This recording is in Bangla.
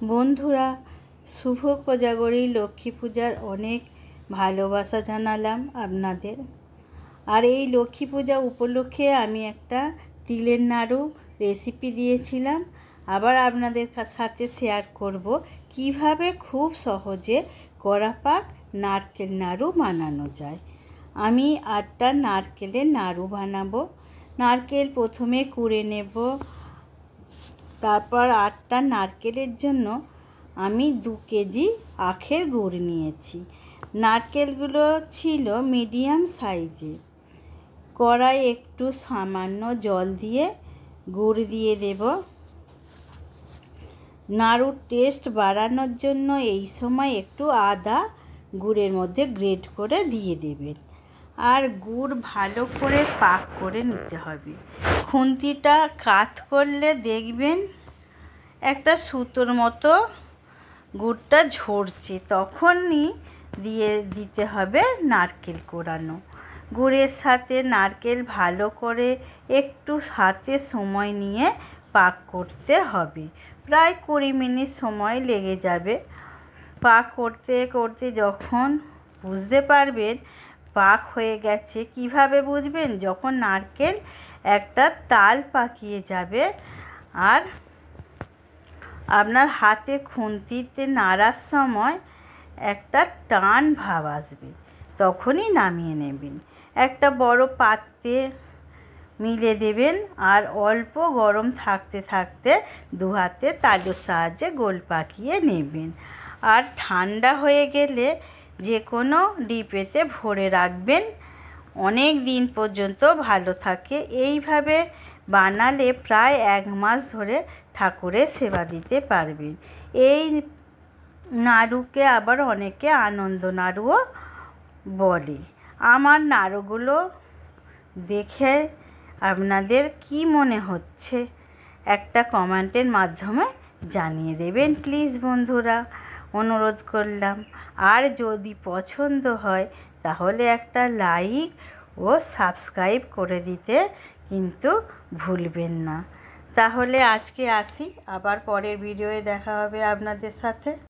বন্ধুরা, শুভ কোজাগরী লক্ষ্মী পূজার অনেক ভালোবাসা জানালাম আপনাদের। আর এই লক্ষ্মী পূজা উপলক্ষে আমি একটা তিলের নাড়ু রেসিপি দিয়েছিলাম, আবার আপনাদের সাথে শেয়ার করব কিভাবে খুব সহজে কড়াপাক নারকেল নাড়ু বানানো যায়। আমি 8টা নারকেলের নাড়ু বানাবো। নারকেল প্রথমে কুড়ে নেব। তারপর 8টা নারকেলের জন্য আমি 2 কেজি আখের গুড় নিয়েছি। নারকেলগুলো ছিল মিডিয়াম সাইজে। কড়াই একটু সামান্য জল দিয়ে গুড় দিয়ে দেব। নাড়ুর টেস্ট বাড়ানোর জন্য এই সময় একটু আদা গুড়ের মধ্যে গ্রেট করে দিয়ে দেবেন। আর গুড় ভালো করে পাক করে নিতে হবে। খুন্তিটা কাত করলে দেখবেন একটা সুতোর মতো গুড়টা ঝরছে, তখনই দিতে হবে নারকেল কোড়ানো। গুড়ের সাথে নারকেল ভালো করে একটু হাতে সময় নিয়ে পাক করতে হবে। প্রায় 20 মিনিট সময় লেগে যাবে। পাক করতে করতে যখন বুঝতে পারবেন পাক হয়ে গেছে, কিভাবে বুঝবেন? যখন নারকেল একটা তাল পাকিয়ে যাবে আর আপনার হাতে খুন্তিতে নাড়ার সময় একটা টান ভাব আসবে, তখনই নামিয়ে নেবেন। একটা বড় পাত্রে মিলে দেবেন আর অল্প গরম থাকতে থাকতে 2 হাতে তালুর সাহায্যে গোল পাকিয়ে নেবেন। আর ঠান্ডা হয়ে গেলে যে কোনো ডিপেতে ভরে রাখবেন, অনেক দিন পর্যন্ত ভালো থাকে। এইভাবে বানালে প্রায় 1 মাস ধরে ঠাকুরের সেবা দিতে পারবেন। এই নাড়ুকে আবার অনেকে আনন্দ নাড়ুও বলে। আমার নাড়ুগুলো দেখে আপনাদের কি মনে হচ্ছে একটা কমেন্টের মাধ্যমে জানিয়ে দেবেন প্লিজ বন্ধুরা, অনুরোধ করলাম। আর যদি পছন্দ হয় তাহলে একটা লাইক ও সাবস্ক্রাইব করে দিতে কিন্তু ভুলবেন না। তাহলে আজকে আসি, আবার পরের ভিডিওয়ে দেখা হবে আপনাদের সাথে।